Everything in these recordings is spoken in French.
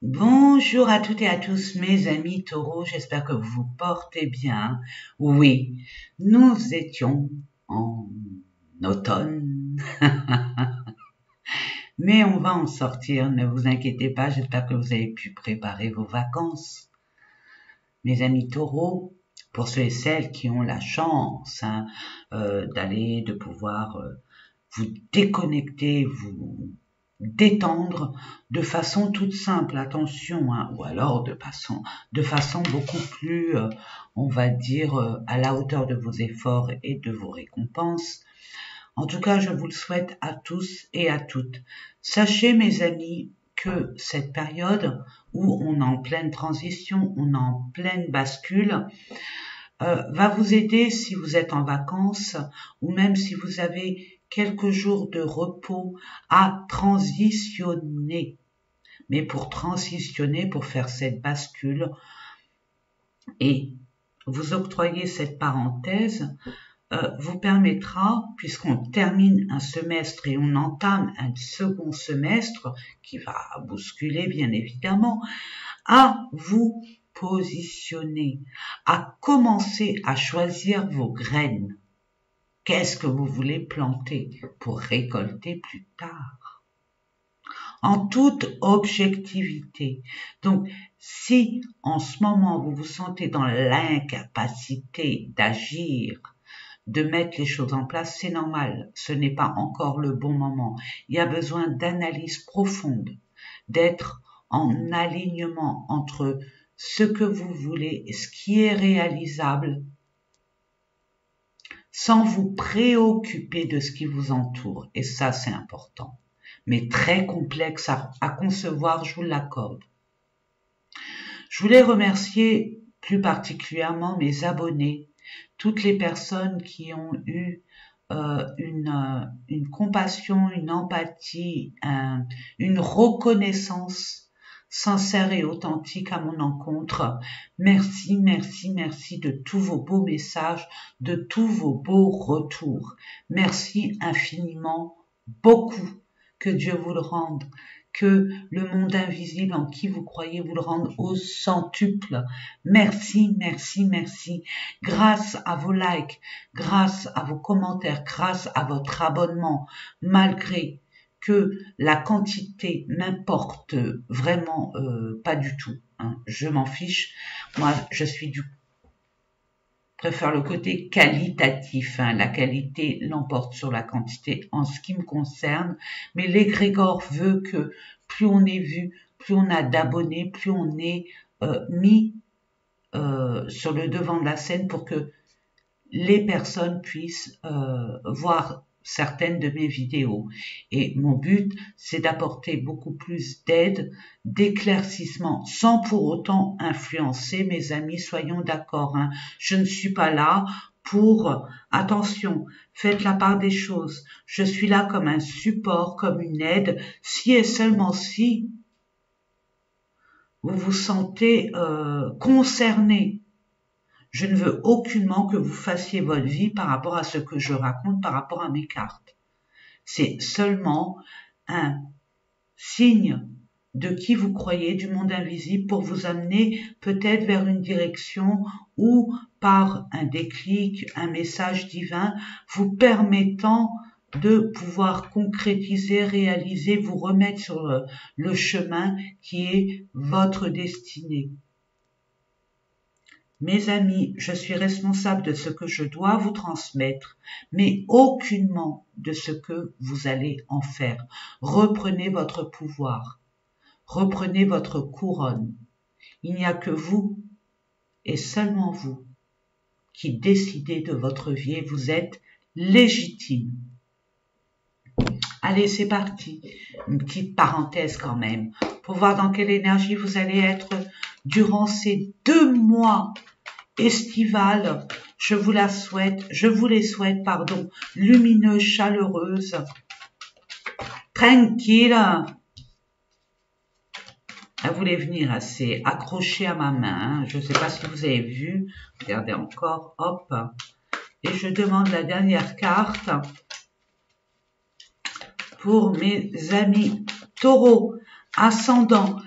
Bonjour à toutes et à tous mes amis taureaux, j'espère que vous vous portez bien. Oui, nous étions en automne, mais on va en sortir, ne vous inquiétez pas, j'espère que vous avez pu préparer vos vacances. Mes amis taureaux, pour ceux et celles qui ont la chance de pouvoir vous déconnecter, vous détendre de façon toute simple, attention, hein, ou alors de façon beaucoup plus, on va dire, à la hauteur de vos efforts et de vos récompenses. En tout cas, je vous le souhaite à tous et à toutes. Sachez, mes amis, que cette période où on est en pleine transition, on est en pleine bascule, va vous aider si vous êtes en vacances ou même si vous avez quelques jours de repos à transitionner. Mais pour transitionner, pour faire cette bascule et vous octroyer cette parenthèse, vous permettra, puisqu'on termine un semestre et on entame un second semestre qui va bousculer bien évidemment, à vous positionner, à commencer à choisir vos graines. Qu'est-ce que vous voulez planter pour récolter plus tard? En toute objectivité. Donc, si en ce moment vous vous sentez dans l'incapacité d'agir, de mettre les choses en place, c'est normal. Ce n'est pas encore le bon moment. Il y a besoin d'analyse profonde, d'être en alignement entre ce que vous voulez et ce qui est réalisable, sans vous préoccuper de ce qui vous entoure. Et ça, c'est important. Mais très complexe à concevoir, je vous l'accorde. Je voulais remercier plus particulièrement mes abonnés, toutes les personnes qui ont eu une compassion, une empathie, une reconnaissance sincère et authentique à mon encontre. Merci, merci, merci de tous vos beaux messages, de tous vos beaux retours. Merci infiniment, beaucoup. Que Dieu vous le rende. Que le monde invisible en qui vous croyez vous le rende au centuple. Merci, merci, merci. Grâce à vos likes, grâce à vos commentaires, grâce à votre abonnement, malgré que la quantité m'importe vraiment pas du tout. Hein, je m'en fiche. Moi, je préfère le côté qualitatif. Hein. La qualité l'emporte sur la quantité en ce qui me concerne. Mais l'égrégore veut que plus on est vu, plus on a d'abonnés, plus on est mis sur le devant de la scène pour que les personnes puissent voir certaines de mes vidéos. Et mon but, c'est d'apporter beaucoup plus d'aide, d'éclaircissement, sans pour autant influencer mes amis, soyons d'accord. Hein. Je ne suis pas là pour, attention, faites la part des choses. Je suis là comme un support, comme une aide, si et seulement si vous vous sentez concerné. Je ne veux aucunement que vous fassiez votre vie par rapport à ce que je raconte, par rapport à mes cartes. C'est seulement un signe de qui vous croyez, du monde invisible, pour vous amener peut-être vers une direction ou par un déclic, un message divin, vous permettant de pouvoir concrétiser, réaliser, vous remettre sur le chemin qui est votre destinée. Mes amis, je suis responsable de ce que je dois vous transmettre, mais aucunement de ce que vous allez en faire. Reprenez votre pouvoir. Reprenez votre couronne. Il n'y a que vous et seulement vous qui décidez de votre vie et vous êtes légitime. Allez, c'est parti. Une petite parenthèse quand même pour voir dans quelle énergie vous allez être durant ces 2 mois estivales. Je vous les souhaite, lumineuses, chaleureuses, tranquilles. Elle voulait venir assez accrochée à ma main. Je ne sais pas si vous avez vu. Regardez encore. Hop. Et je demande la dernière carte pour mes amis taureaux, ascendant,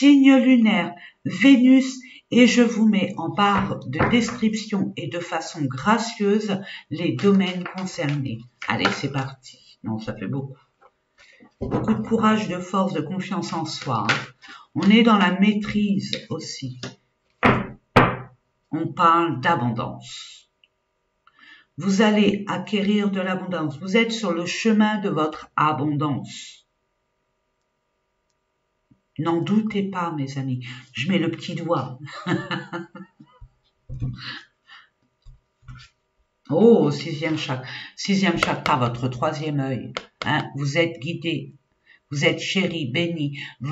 signe lunaire, Vénus, et je vous mets en barre de description et de façon gracieuse les domaines concernés. Allez, c'est parti. Non, ça fait beaucoup. Beaucoup de courage, de force, de confiance en soi. Hein. On est dans la maîtrise aussi. On parle d'abondance. Vous allez acquérir de l'abondance. Vous êtes sur le chemin de votre abondance. N'en doutez pas, mes amis. Je mets le petit doigt. Oh, sixième chakra. Sixième chakra, votre troisième œil. Hein, vous êtes guidé. Vous êtes chéri, béni. Et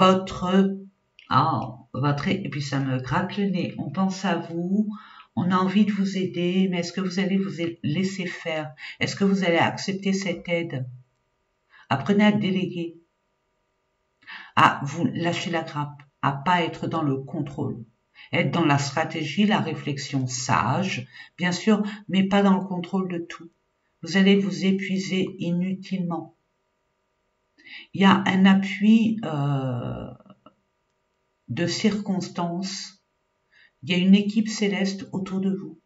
puis ça me gratte le nez. On pense à vous. On a envie de vous aider, mais est-ce que vous allez vous laisser faire? Est-ce que vous allez accepter cette aide? Apprenez à déléguer, à vous lâcher la grappe, à pas être dans le contrôle, être dans la stratégie, la réflexion sage, bien sûr, mais pas dans le contrôle de tout. Vous allez vous épuiser inutilement. Il y a un appui de circonstances. Il y a une équipe céleste autour de vous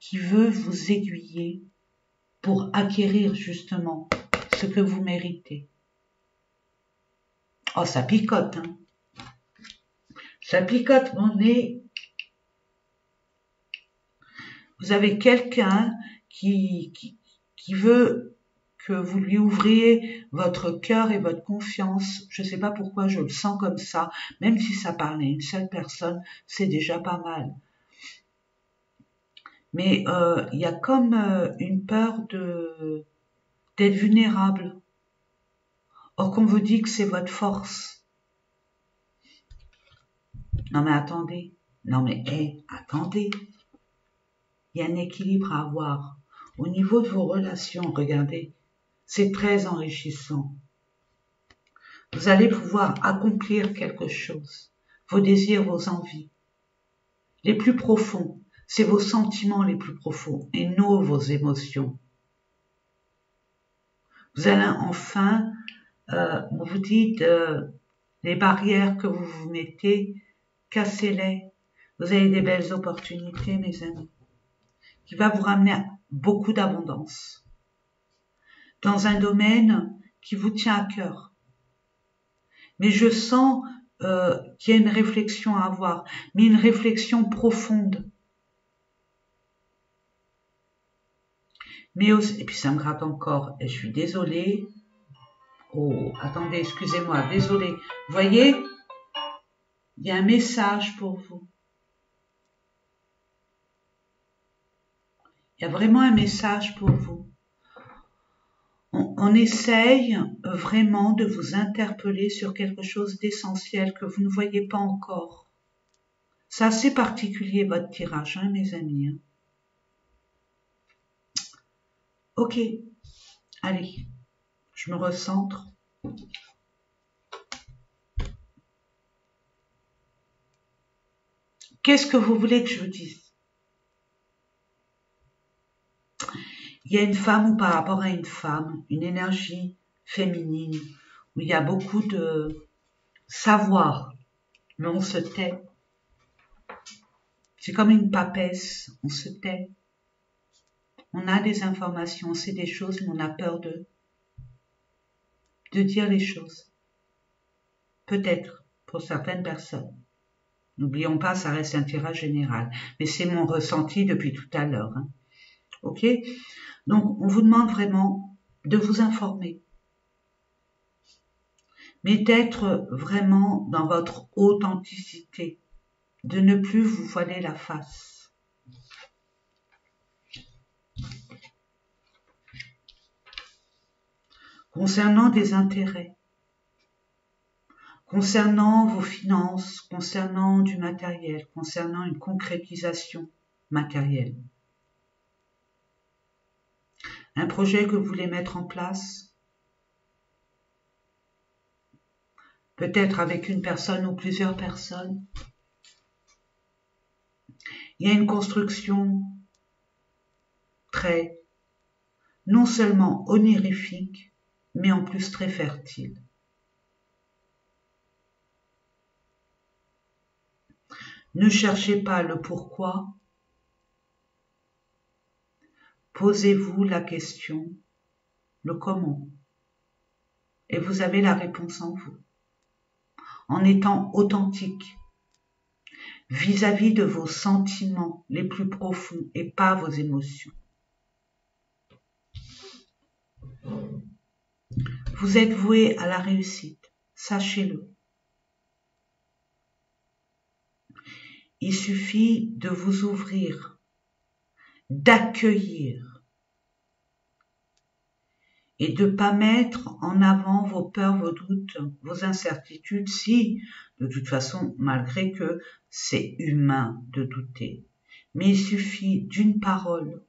qui veut vous aiguiller pour acquérir justement ce que vous méritez. Oh, ça picote, hein. Ça picote mon nez. Vous avez quelqu'un qui veut que vous lui ouvriez votre cœur et votre confiance. Je ne sais pas pourquoi je le sens comme ça. Même si ça parle à une seule personne, c'est déjà pas mal. Mais il y a comme une peur d'être vulnérable. Or qu'on vous dit que c'est votre force. Non mais attendez. Non mais attendez. Il y a un équilibre à avoir. Au niveau de vos relations, regardez. C'est très enrichissant. Vous allez pouvoir accomplir quelque chose. Vos désirs, vos envies. Les plus profonds. C'est vos sentiments les plus profonds et non vos émotions. Vous allez enfin, on vous dit, les barrières que vous vous mettez, cassez-les. Vous avez des belles opportunités, mes amis, qui va vous ramener à beaucoup d'abondance dans un domaine qui vous tient à cœur. Mais je sens qu'il y a une réflexion à avoir, mais une réflexion profonde. Mais aussi, et puis ça me gratte encore, et je suis désolée. Oh, attendez, excusez-moi, désolée. Vous voyez, il y a un message pour vous. Il y a vraiment un message pour vous. On essaye vraiment de vous interpeller sur quelque chose d'essentiel que vous ne voyez pas encore. C'est assez particulier votre tirage, hein, mes amis. Hein. Ok, allez, je me recentre. Qu'est-ce que vous voulez que je vous dise? Il y a une femme ou par rapport à une femme, une énergie féminine, où il y a beaucoup de savoir, mais on se tait. C'est comme une papesse, on se tait. On a des informations, on sait des choses, mais on a peur de dire les choses. Peut-être, pour certaines personnes. N'oublions pas, ça reste un tirage général. Mais c'est mon ressenti depuis tout à l'heure. Hein. Ok ? Donc, on vous demande vraiment de vous informer. Mais d'être vraiment dans votre authenticité. De ne plus vous voiler la face. Concernant des intérêts. Concernant vos finances, concernant du matériel, concernant une concrétisation matérielle. Un projet que vous voulez mettre en place, peut-être avec une personne ou plusieurs personnes. Il y a une construction très, non seulement onirifique, mais en plus très fertile. Ne cherchez pas le pourquoi. Posez-vous la question, le comment. Et vous avez la réponse en vous. En étant authentique vis-à-vis de vos sentiments les plus profonds et pas vos émotions. Vous êtes voué à la réussite, sachez-le. Il suffit de vous ouvrir, d'accueillir et de ne pas mettre en avant vos peurs, vos doutes, vos incertitudes, si, de toute façon, malgré que c'est humain de douter. Mais il suffit d'une parole,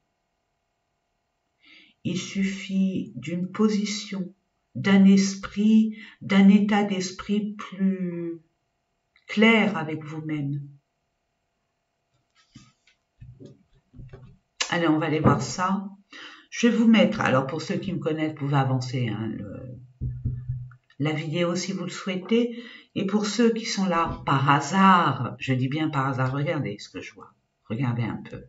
il suffit d'une position, d'un esprit, d'un état d'esprit plus clair avec vous-même. Allez, on va aller voir ça. Je vais vous mettre, alors pour ceux qui me connaissent, vous pouvez avancer hein, la vidéo si vous le souhaitez. Et pour ceux qui sont là par hasard, je dis bien par hasard, regardez ce que je vois. Regardez un peu.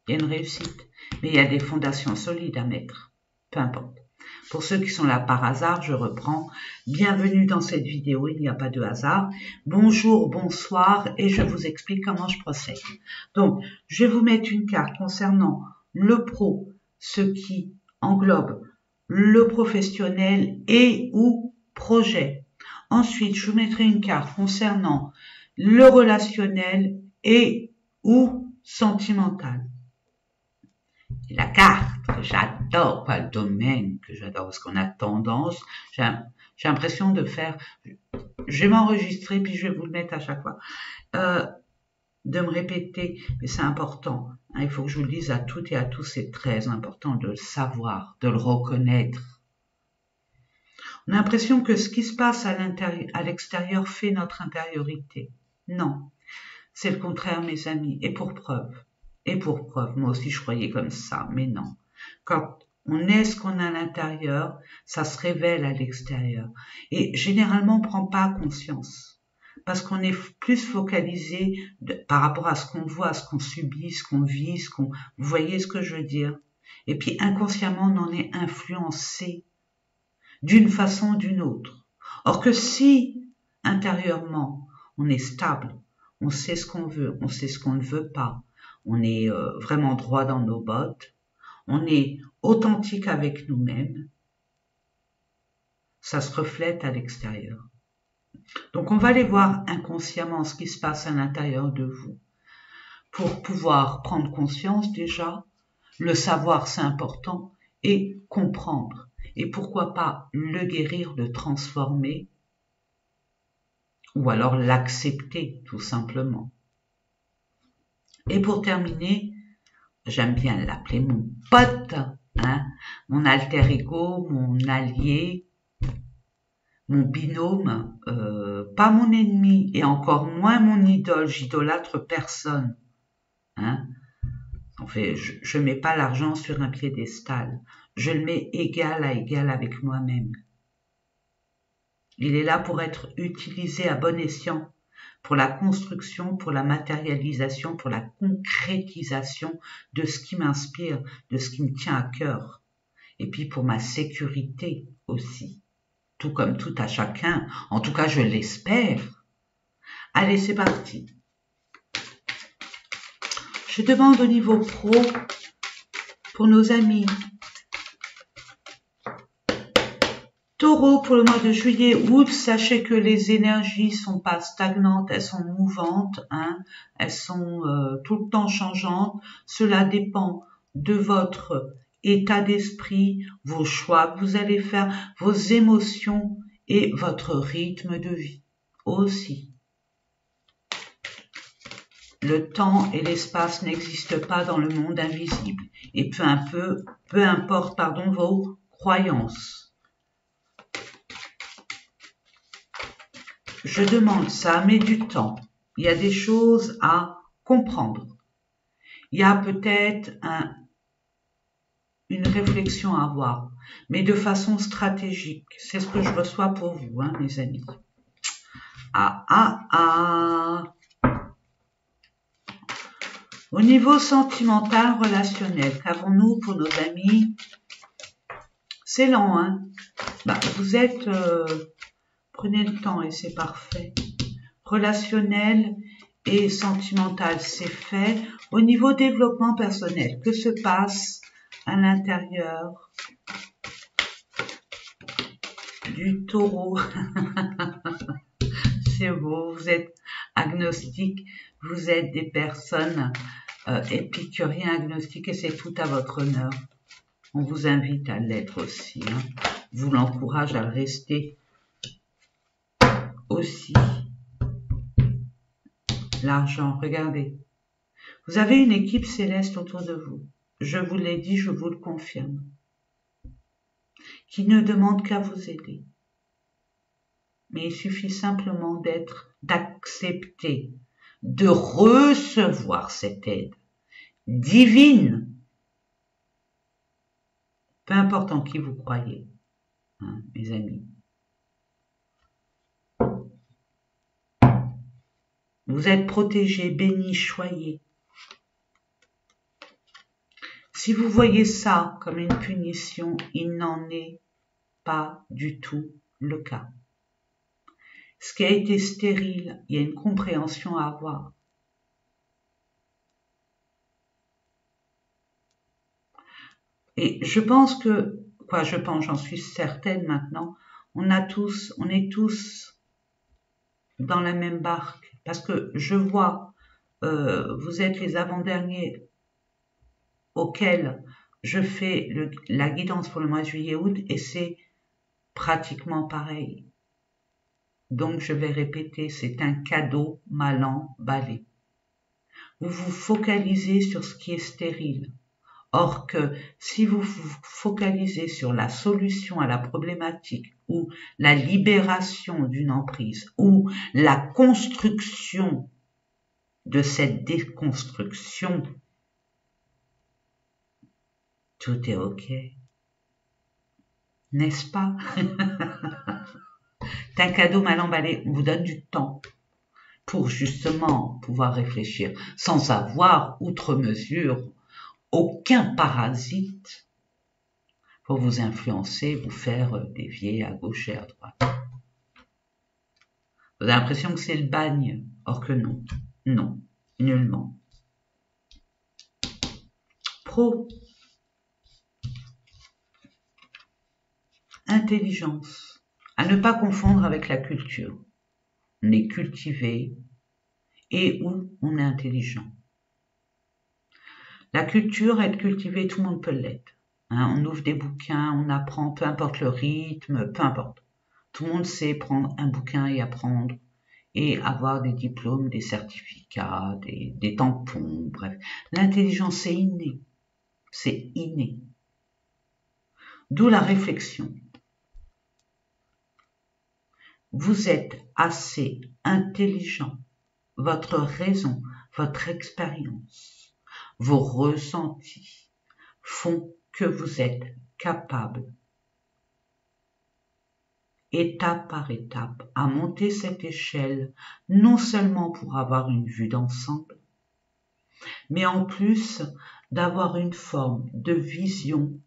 Il y a une réussite, mais il y a des fondations solides à mettre. Peu importe. Pour ceux qui sont là par hasard, je reprends. Bienvenue dans cette vidéo, il n'y a pas de hasard. Bonjour, bonsoir, et je vous explique comment je procède. Donc, je vais vous mettre une carte concernant le pro, ce qui englobe le professionnel et ou projet. Ensuite, je vous mettrai une carte concernant le relationnel et ou sentimental. Et la carte que j'adore, pas le domaine que j'adore, parce qu'on a tendance, j'ai l'impression de faire, je vais m'enregistrer puis je vais vous le mettre à chaque fois, de me répéter, mais c'est important, hein, il faut que je vous le dise à toutes et à tous, c'est très important de le savoir, de le reconnaître. On a l'impression que ce qui se passe à l'extérieur fait notre intériorité. Non, c'est le contraire mes amis, et pour preuve. Et pour preuve, moi aussi je croyais comme ça, mais non. Quand on est ce qu'on a à l'intérieur, ça se révèle à l'extérieur. Et généralement, on ne prend pas conscience. Parce qu'on est plus focalisé par rapport à ce qu'on voit, ce qu'on subit, ce qu'on vit, vous voyez ce que je veux dire? Et puis inconsciemment, on en est influencé d'une façon ou d'une autre. Or que si, intérieurement, on est stable, on sait ce qu'on veut, on sait ce qu'on ne veut pas, on est vraiment droit dans nos bottes, on est authentique avec nous-mêmes, ça se reflète à l'extérieur. Donc on va aller voir inconsciemment ce qui se passe à l'intérieur de vous pour pouvoir prendre conscience déjà, le savoir c'est important, et comprendre. Et pourquoi pas le guérir, le transformer, ou alors l'accepter tout simplement. Et pour terminer, j'aime bien l'appeler mon pote, hein, mon alter ego, mon allié, mon binôme, pas mon ennemi et encore moins mon idole, j'idolâtre personne. Hein. En fait, je mets pas l'argent sur un piédestal, je le mets égal à égal avec moi-même. Il est là pour être utilisé à bon escient, pour la construction, pour la matérialisation, pour la concrétisation de ce qui m'inspire, de ce qui me tient à cœur. Et puis pour ma sécurité aussi. Tout comme tout à chacun. En tout cas, je l'espère. Allez, c'est parti. Je demande au niveau pro, pour nos amis, Taureau, pour le mois de juillet-août, sachez que les énergies sont pas stagnantes, elles sont mouvantes, hein, elles sont tout le temps changeantes. Cela dépend de votre état d'esprit, vos choix que vous allez faire, vos émotions et votre rythme de vie aussi. Le temps et l'espace n'existent pas dans le monde invisible et peu importe vos croyances. Je demande, ça met du temps. Il y a des choses à comprendre. Il y a peut-être une réflexion à avoir, mais de façon stratégique. C'est ce que je reçois pour vous, hein, mes amis. Au niveau sentimental, relationnel, qu'avons-nous pour nos amis? C'est lent, hein? Bah, vous êtes... prenez le temps et c'est parfait. Relationnel et sentimental, c'est fait. Au niveau développement personnel, que se passe à l'intérieur du taureau? C'est beau, vous êtes agnostique, vous êtes des personnes épicuriens, agnostiques, et c'est tout à votre honneur. On vous invite à l'être aussi. Hein. Vous l'encourage à le rester aussi. L'argent, regardez. Vous avez une équipe céleste autour de vous. Je vous l'ai dit, je vous le confirme. Qui ne demande qu'à vous aider. Mais il suffit simplement d'accepter, de recevoir cette aide divine. Peu importe en qui vous croyez, hein, mes amis. Vous êtes protégés, bénis, choyés. Si vous voyez ça comme une punition, il n'en est pas du tout le cas. Ce qui a été stérile, il y a une compréhension à avoir. Et je pense que, j'en suis certaine maintenant, on est tous dans la même barque. Parce que je vois, vous êtes les avant-derniers auxquels je fais la guidance pour le mois de juillet-août et c'est pratiquement pareil. Donc je vais répéter, c'est un cadeau mal emballé. Vous vous focalisez sur ce qui est stérile. Or que si vous vous focalisez sur la solution à la problématique ou la libération d'une emprise ou la construction de cette déconstruction, tout est OK. N'est-ce pas? C'est un cadeau mal emballé. On vous donne du temps pour justement pouvoir réfléchir sans avoir, outre mesure, aucun parasite pour vous influencer, vous faire dévier à gauche et à droite. Vous avez l'impression que c'est le bagne, or que non. Non, nullement. Pro. Intelligence. À ne pas confondre avec la culture. On est cultivé et où on est intelligent. La culture, être cultivé, tout le monde peut l'être. Hein, on ouvre des bouquins, on apprend, peu importe le rythme, peu importe. Tout le monde sait prendre un bouquin et apprendre et avoir des diplômes, des certificats, des tampons, bref. L'intelligence, c'est inné. C'est inné. D'où la réflexion. Vous êtes assez intelligent. Votre raison, votre expérience, vos ressentis font que vous êtes capable, étape par étape, à monter cette échelle, non seulement pour avoir une vue d'ensemble, mais en plus d'avoir une forme de vision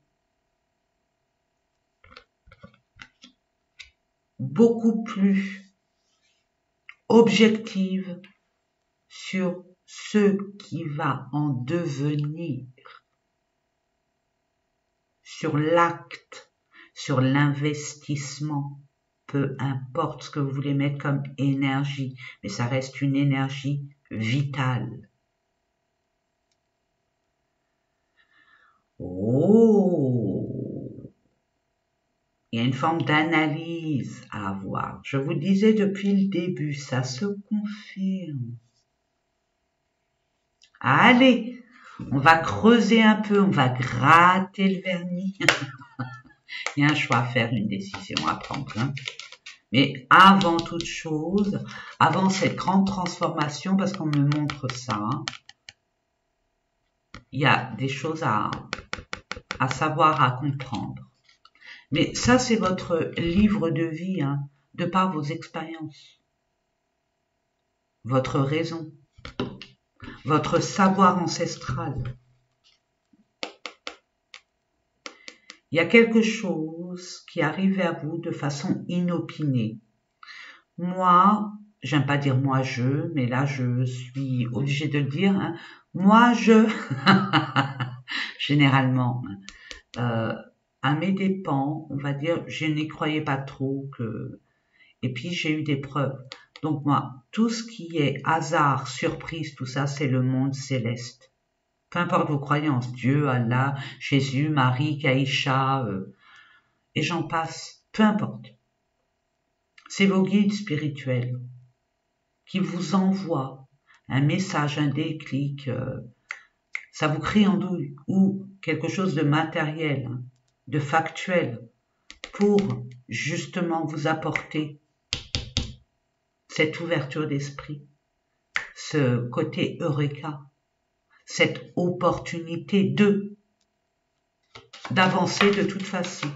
beaucoup plus objective sur ce qui va en devenir, sur l'acte, sur l'investissement, peu importe ce que vous voulez mettre comme énergie, mais ça reste une énergie vitale. Oh! Il y a une forme d'analyse à avoir. Je vous disais depuis le début, ça se confirme. Allez, on va creuser un peu, on va gratter le vernis. Il y a un choix à faire, une décision à prendre. Hein. Mais avant toute chose, avant cette grande transformation, parce qu'on me montre ça, hein, il y a des choses à savoir, à comprendre. Mais ça, c'est votre livre de vie, hein, de par vos expériences, votre raison, votre savoir ancestral. Il y a quelque chose qui arrive à vous de façon inopinée. Moi, j'aime pas dire moi je, mais là je suis obligée de le dire. Hein. Moi je, généralement, à mes dépens, on va dire, je n'y croyais pas trop que. Et puis j'ai eu des preuves. Donc moi, tout ce qui est hasard, surprise, tout ça, c'est le monde céleste. Peu importe vos croyances, Dieu, Allah, Jésus, Marie, Kaïcha, et j'en passe, peu importe. C'est vos guides spirituels qui vous envoient un message, un déclic, ça vous crie en douille, ou quelque chose de matériel, de factuel, pour justement vous apporter cette ouverture d'esprit, ce côté eureka, cette opportunité d'avancer de toute façon.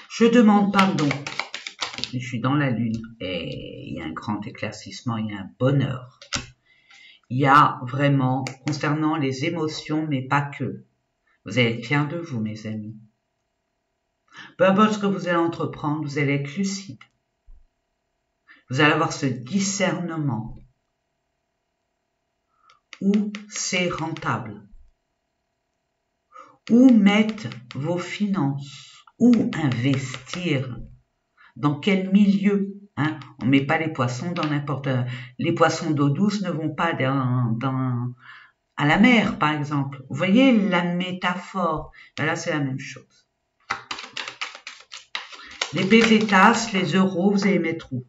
Je demande pardon. Je suis dans la lune et il y a un grand éclaircissement, il y a un bonheur. Il y a vraiment, concernant les émotions, mais pas que. Vous allez être fiers de vous, mes amis. Peu importe ce que vous allez entreprendre, vous allez être lucide. Vous allez avoir ce discernement. Où c'est rentable. Où mettre vos finances. Où investir. Dans quel milieu. Hein? On ne met pas les poissons dans n'importe... Les poissons d'eau douce ne vont pas à la mer, par exemple. Vous voyez la métaphore. Ben là, c'est la même chose. Les pesetas, les euros, vous allez mettre où?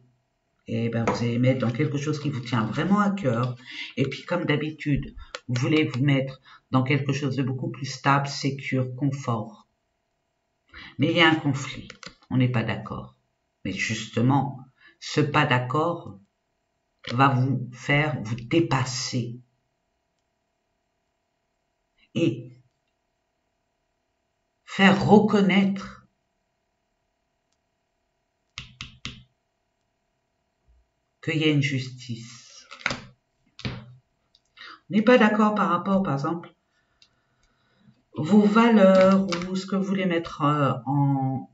Et ben, vous allez mettre dans quelque chose qui vous tient vraiment à cœur. Et puis, comme d'habitude, vous voulez vous mettre dans quelque chose de beaucoup plus stable, sécure, confort. Mais il y a un conflit. On n'est pas d'accord. Mais justement, ce pas d'accord va vous faire vous dépasser. Et faire reconnaître qu'il y a une justice. On n'est pas d'accord par rapport, par exemple, vos valeurs ou ce que vous voulez mettre en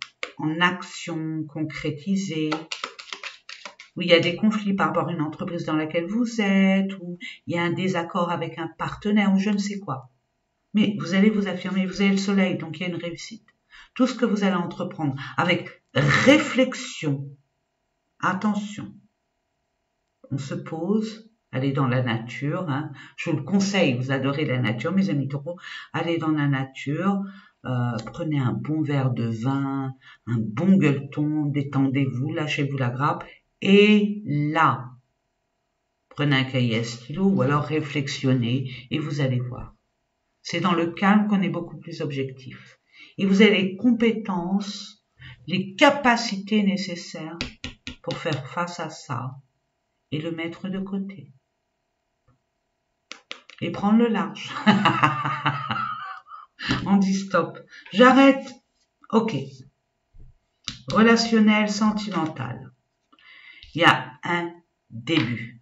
action, concrétiser, où il y a des conflits par rapport à une entreprise dans laquelle vous êtes, où il y a un désaccord avec un partenaire ou je ne sais quoi. Mais vous allez vous affirmer, vous avez le soleil, donc il y a une réussite. Tout ce que vous allez entreprendre avec réflexion, attention, on se pose, allez dans la nature, hein. Je vous le conseille, vous adorez la nature, mes amis taureaux, allez dans la nature, prenez un bon verre de vin, un bon gueuleton, détendez-vous, lâchez-vous la grappe, et là, prenez un cahier à stylo ou alors réflexionnez et vous allez voir. C'est dans le calme qu'on est beaucoup plus objectif. Et vous avez les compétences, les capacités nécessaires pour faire face à ça et le mettre de côté. Et prendre le large. On dit stop. J'arrête. Ok. Relationnel, sentimental. Il y a un début.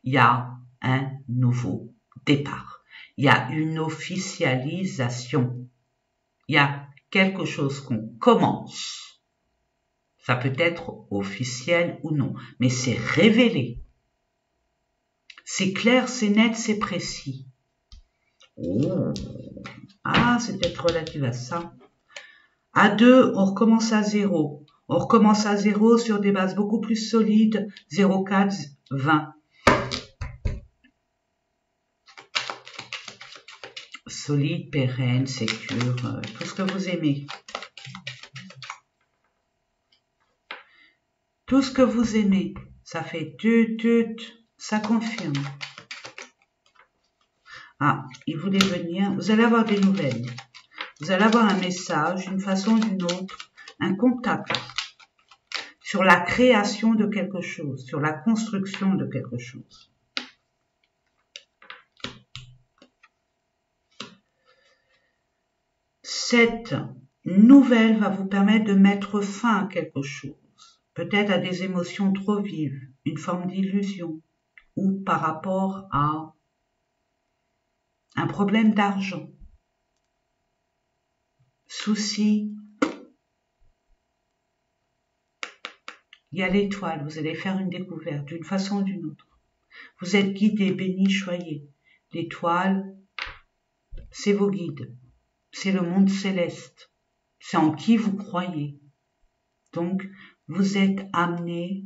Il y a un nouveau départ. Il y a une officialisation. Il y a quelque chose qu'on commence. Ça peut être officiel ou non, mais c'est révélé. C'est clair, c'est net, c'est précis. Oh. Ah, c'est peut-être relatif à ça. À 2, on recommence à 0. On recommence à 0 sur des bases beaucoup plus solides. 0, 4, 20. Solide, pérenne, sécure, tout ce que vous aimez. Tout ce que vous aimez. Ça fait ça confirme. Ah, il voulait venir. Vous allez avoir des nouvelles. Vous allez avoir un message, d'une façon ou d'une autre, un contact sur la création de quelque chose, sur la construction de quelque chose. Cette nouvelle va vous permettre de mettre fin à quelque chose, peut-être à des émotions trop vives, une forme d'illusion, ou par rapport à un problème d'argent, souci, il y a l'étoile, vous allez faire une découverte d'une façon ou d'une autre. Vous êtes guidé, béni, choyé. L'étoile, c'est vos guides, c'est le monde céleste, c'est en qui vous croyez. Donc, vous êtes amené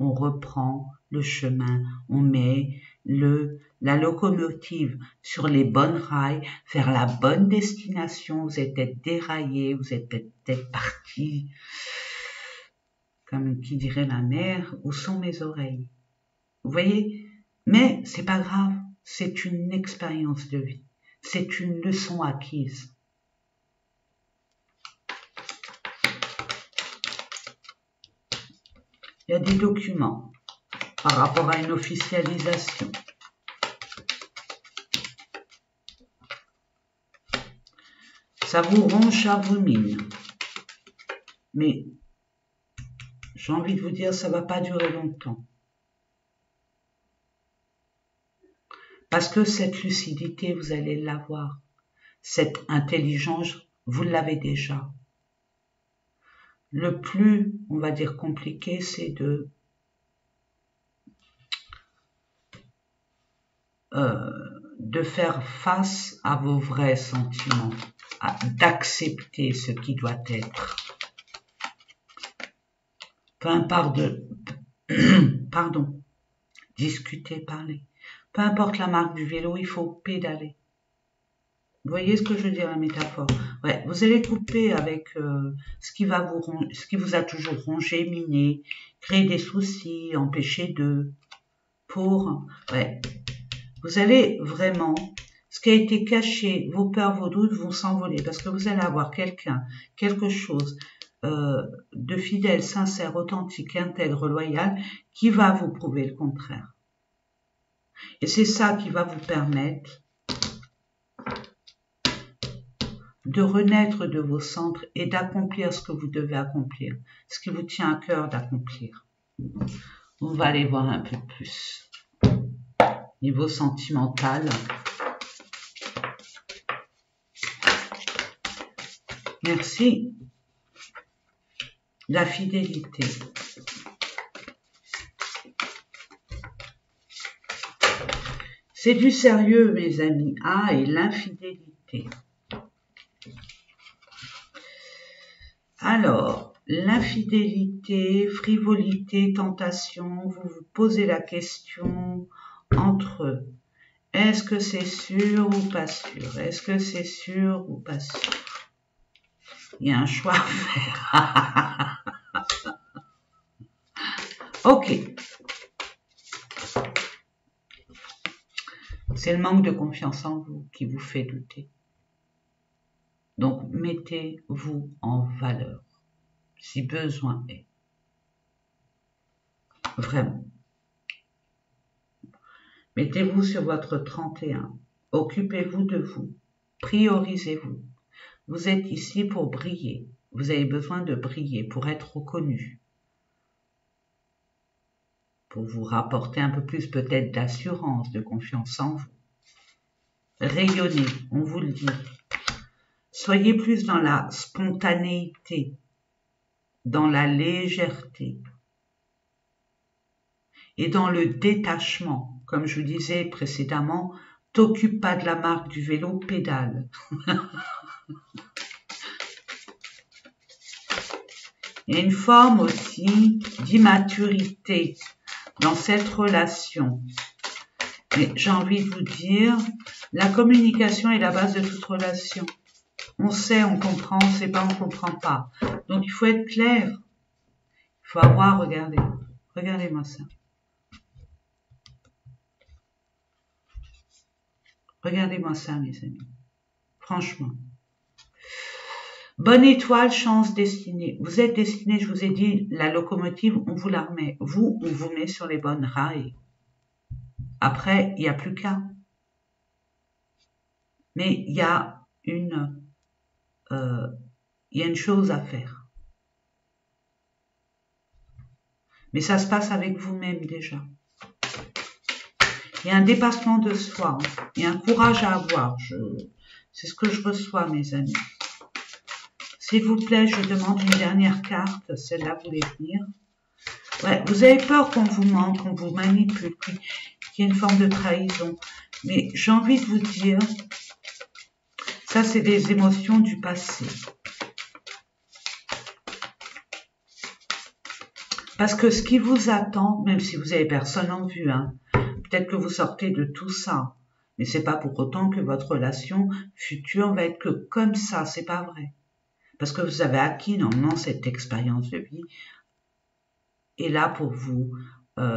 on reprend le chemin, on met la locomotive sur les bonnes rails, vers la bonne destination, vous êtes peut-être déraillé, vous êtes peut-être parti, comme qui dirait la mère, où sont mes oreilles? Vous voyez? Mais c'est pas grave, c'est une expérience de vie, c'est une leçon acquise. Il y a des documents par rapport à une officialisation. Ça vous ronge à vos mines. Mais j'ai envie de vous dire, ça ne va pas durer longtemps. Parce que cette lucidité, vous allez l'avoir. Cette intelligence, vous l'avez déjà. Le plus, on va dire, compliqué, c'est de faire face à vos vrais sentiments, d'accepter ce qui doit être. Peu importe pardon, discuter, parler. Peu importe la marque du vélo, il faut pédaler. Vous voyez ce que je veux dire, la métaphore? Ouais, vous allez couper avec ce qui vous a toujours rongé, miné, créer des soucis, empêcher ouais. Vous allez vraiment, ce qui a été caché, vos peurs, vos doutes vont s'envoler parce que vous allez avoir quelque chose de fidèle, sincère, authentique, intègre, loyal, qui va vous prouver le contraire. Et c'est ça qui va vous permettre de renaître de vos centres et d'accomplir ce que vous devez accomplir, ce qui vous tient à cœur d'accomplir. On va aller voir un peu plus. Niveau sentimental. Merci. La fidélité. C'est du sérieux, mes amis. Ah, et l'infidélité. Alors, l'infidélité, frivolité, tentation, vous vous posez la question entre eux. Est-ce que c'est sûr ou pas sûr? Est-ce que c'est sûr ou pas sûr? Il y a un choix à faire. Ok. C'est le manque de confiance en vous qui vous fait douter. Donc, mettez-vous en valeur, si besoin est. Vraiment. Mettez-vous sur votre 31. Occupez-vous de vous. Priorisez-vous. Vous êtes ici pour briller. Vous avez besoin de briller, pour être reconnu. Pour vous rapporter un peu plus peut-être d'assurance, de confiance en vous. Rayonnez, on vous le dit. Soyez plus dans la spontanéité, dans la légèreté et dans le détachement. Comme je vous disais précédemment, t'occupe pas de la marque du vélo, pédale. Il y a une forme aussi d'immaturité dans cette relation. Mais j'ai envie de vous dire, la communication est la base de toute relation. On sait, on comprend, on sait pas, on comprend pas. Donc il faut être clair. Il faut avoir, regardez-moi ça. Regardez-moi ça, mes amis. Franchement. Bonne étoile, chance, destinée. Vous êtes destiné, je vous ai dit, la locomotive, on vous la remet. Vous, on vous met sur les bonnes rails. Après, il n'y a plus qu'à. Mais il y a une chose à faire. Mais ça se passe avec vous-même déjà. Il y a un dépassement de soi. Il y a un courage à avoir. C'est ce que je reçois, mes amis. S'il vous plaît, je demande une dernière carte. Celle-là voulait venir. Ouais, vous avez peur qu'on vous mente, qu'on vous manipule, qu'il y ait une forme de trahison. Mais j'ai envie de vous dire, ça c'est des émotions du passé. Parce que ce qui vous attend, même si vous avez personne en vue, hein, peut-être que vous sortez de tout ça, mais c'est pas pour autant que votre relation future va être que comme ça, c'est pas vrai. Parce que vous avez acquis normalement cette expérience de vie est là pour vous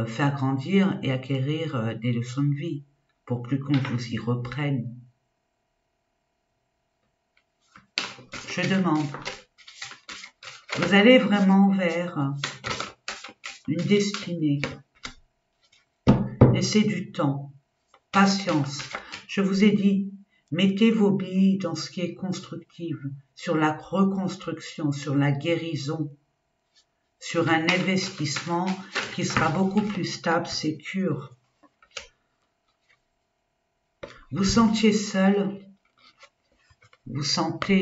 faire grandir et acquérir des leçons de vie, pour plus qu'on vous y reprenne. Je demande, vous allez vraiment vers une destinée. Laissez du temps, patience. Je vous ai dit, mettez vos billes dans ce qui est constructif, sur la reconstruction, sur la guérison, sur un investissement qui sera beaucoup plus stable, sécure. Vous sentiez seul, vous sentez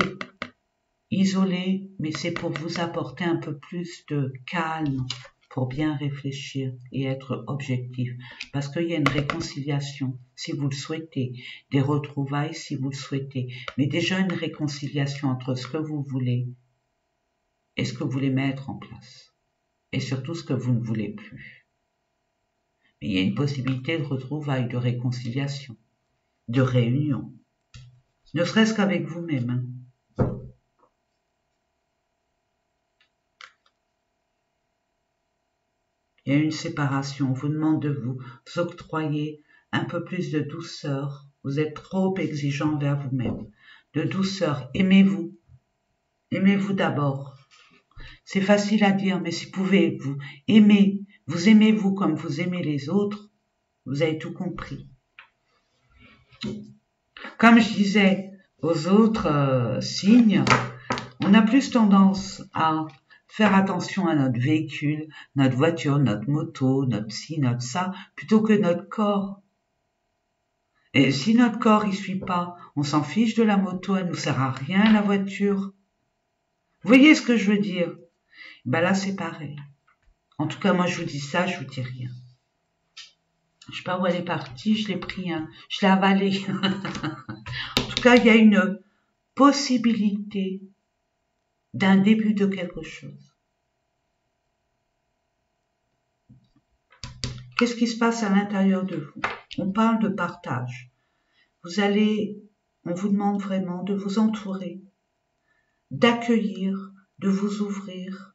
isolé, mais c'est pour vous apporter un peu plus de calme, pour bien réfléchir et être objectif. Parce qu'il y a une réconciliation, si vous le souhaitez, des retrouvailles, si vous le souhaitez, mais déjà une réconciliation entre ce que vous voulez et ce que vous voulez mettre en place, et surtout ce que vous ne voulez plus. Mais il y a une possibilité de retrouvailles, de réconciliation, de réunion, ne serait-ce qu'avec vous-même, hein. Il y a une séparation, on vous demande de vous octroyer un peu plus de douceur, vous êtes trop exigeant envers vous-même, de douceur, aimez-vous d'abord. C'est facile à dire, mais si vous pouvez vous aimez-vous comme vous aimez les autres, vous avez tout compris. Comme je disais aux autres signes, on a plus tendance à faire attention à notre véhicule, notre voiture, notre moto, notre ci, notre ça, plutôt que notre corps. Et si notre corps il suit pas, on s'en fiche de la moto, elle nous sert à rien, la voiture. Vous voyez ce que je veux dire? Ben là, c'est pareil. En tout cas, moi, je vous dis ça, je vous dis rien. Je sais pas où elle est partie, je l'ai pris, hein, je l'ai avalé. En tout cas, il y a une possibilité d'un début de quelque chose. Qu'est-ce qui se passe à l'intérieur de vous? On parle de partage. On vous demande vraiment de vous entourer, d'accueillir, de vous ouvrir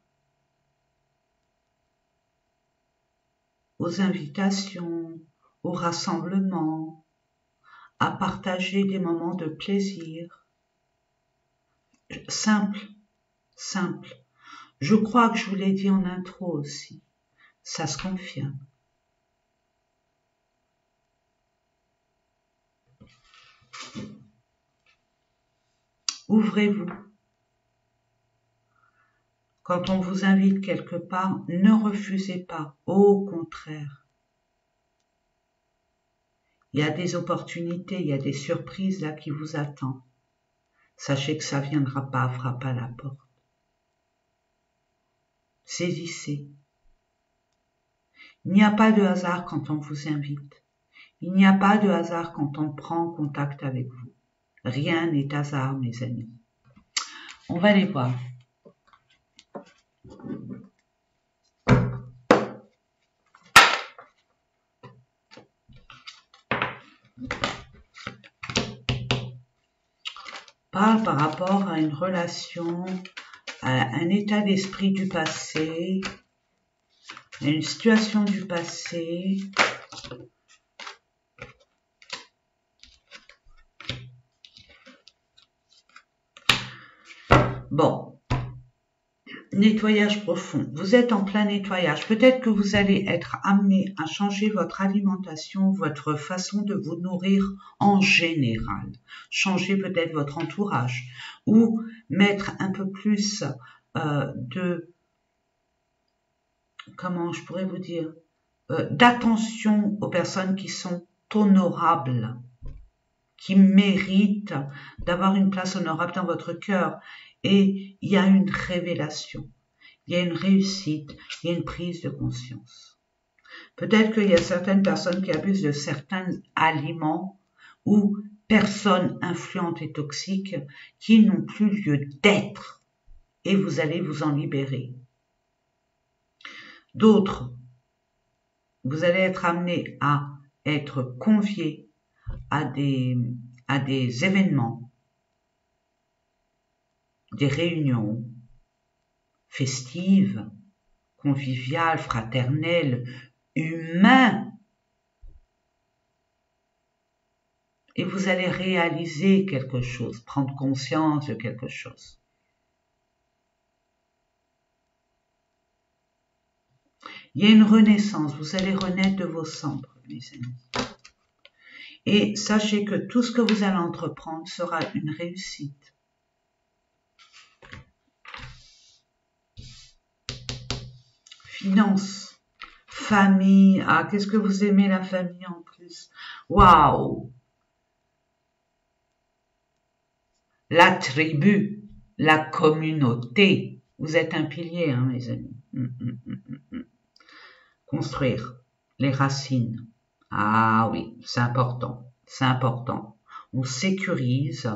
aux invitations, aux rassemblements, à partager des moments de plaisir. Simple, simple. Je crois que je vous l'ai dit en intro aussi. Ça se confirme. Ouvrez-vous. Quand on vous invite quelque part, ne refusez pas. Au contraire. Il y a des opportunités, il y a des surprises là qui vous attendent. Sachez que ça ne viendra pas frapper à la porte. Saisissez. Il n'y a pas de hasard quand on vous invite. Il n'y a pas de hasard quand on prend contact avec vous. Rien n'est hasard, mes amis. On va les voir. Parle par rapport à une relation, à un état d'esprit du passé, à une situation du passé. Bon, nettoyage profond. Vous êtes en plein nettoyage. Peut-être que vous allez être amené à changer votre alimentation, votre façon de vous nourrir en général. Changer peut-être votre entourage ou mettre un peu plus comment je pourrais vous dire, d'attention aux personnes qui sont honorable, qui mérite d'avoir une place honorable dans votre cœur. Et il y a une révélation, il y a une réussite, il y a une prise de conscience. Peut-être qu'il y a certaines personnes qui abusent de certains aliments ou personnes influentes et toxiques qui n'ont plus lieu d'être, et vous allez vous en libérer. D'autres, vous allez être amenés à être conviés à des événements, des réunions festives, conviviales, fraternelles, humains, et vous allez réaliser quelque chose, prendre conscience de quelque chose. Il y a une renaissance, vous allez renaître de vos cendres, mes amis. Et sachez que tout ce que vous allez entreprendre sera une réussite. Finances, famille, ah, qu'est-ce que vous aimez la famille en plus? Waouh! La tribu, la communauté, vous êtes un pilier, hein, mes amis. Construire les racines. Ah oui, c'est important, c'est important. On sécurise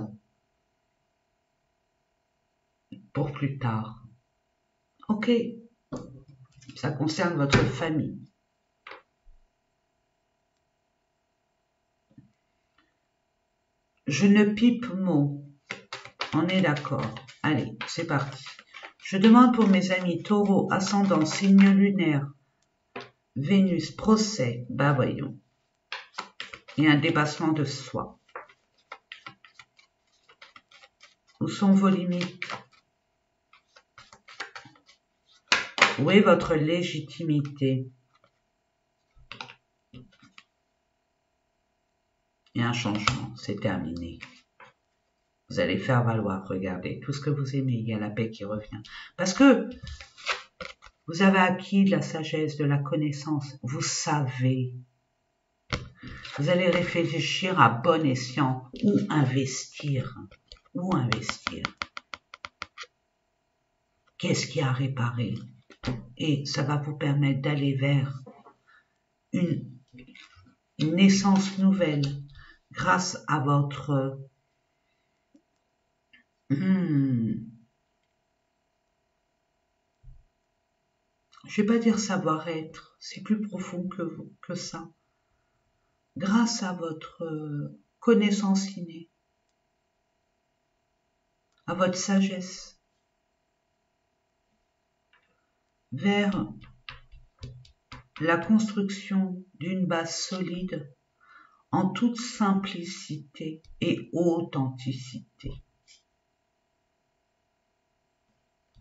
pour plus tard. Ok, ça concerne votre famille. Je ne pipe mot. On est d'accord. Allez, c'est parti. Je demande pour mes amis taureaux, ascendant, signe lunaire, Vénus, procès, bah voyons. Il y a un dépassement de soi. Où sont vos limites? Où est votre légitimité? Il y a un changement, c'est terminé. Vous allez faire valoir, regardez, tout ce que vous aimez, il y a la paix qui revient. Parce que vous avez acquis de la sagesse, de la connaissance, vous savez. Vous allez réfléchir à bon escient où investir. Où investir? Qu'est-ce qu'il y a à réparer? Et ça va vous permettre d'aller vers une naissance nouvelle grâce à votre je vais pas dire savoir-être, c'est plus profond que ça. Grâce à votre connaissance innée, à votre sagesse, vers la construction d'une base solide en toute simplicité et authenticité.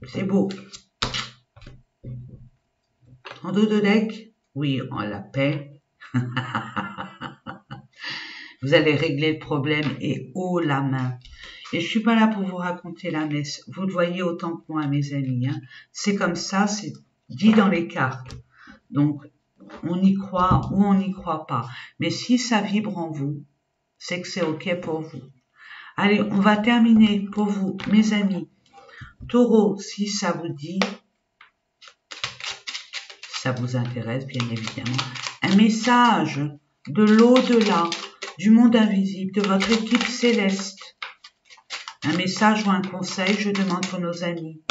C'est beau. En dos de deck, oui, en la paix. Vous allez régler le problème et haut la main. Et je suis pas là pour vous raconter la messe. Vous le voyez autant que moi, mes amis. Hein. C'est comme ça, c'est dit dans les cartes. Donc, on y croit ou on n'y croit pas. Mais si ça vibre en vous, c'est que c'est OK pour vous. Allez, on va terminer pour vous, mes amis. Taureau, si ça vous dit, ça vous intéresse, bien évidemment, un message de l'au-delà, du monde invisible, de votre équipe céleste. Un message ou un conseil, je demande pour nos amis.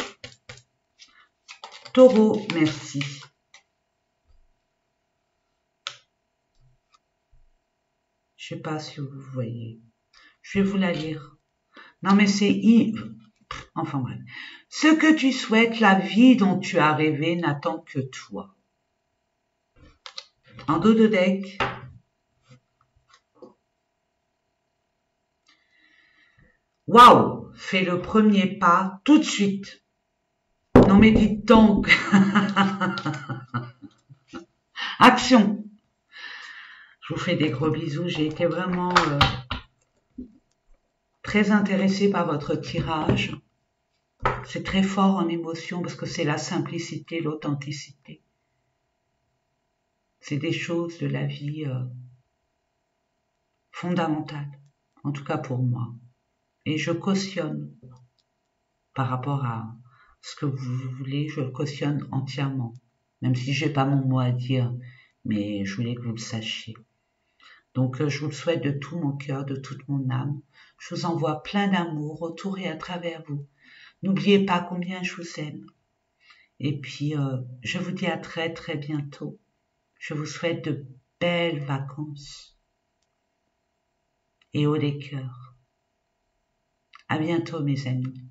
Taureau, merci. Je sais pas si vous voyez. Je vais vous la lire. Non, mais c'est enfin bref. Ce que tu souhaites, la vie dont tu as rêvé n'attend que toi. En dos de deck. Waouh! Fais le premier pas tout de suite. Non mais dites donc. Action. Je vous fais des gros bisous. J'ai été vraiment très intéressée par votre tirage. C'est très fort en émotion parce que c'est la simplicité, l'authenticité. C'est des choses de la vie fondamentale, en tout cas pour moi. Et je cautionne par rapport à ce que vous voulez, je le cautionne entièrement. Même si j'ai pas mon mot à dire, mais je voulais que vous le sachiez. Donc je vous le souhaite de tout mon cœur, de toute mon âme. Je vous envoie plein d'amour autour et à travers vous. N'oubliez pas combien je vous aime. Et puis je vous dis à très très bientôt. Je vous souhaite de belles vacances et haut des cœurs. À bientôt mes amis.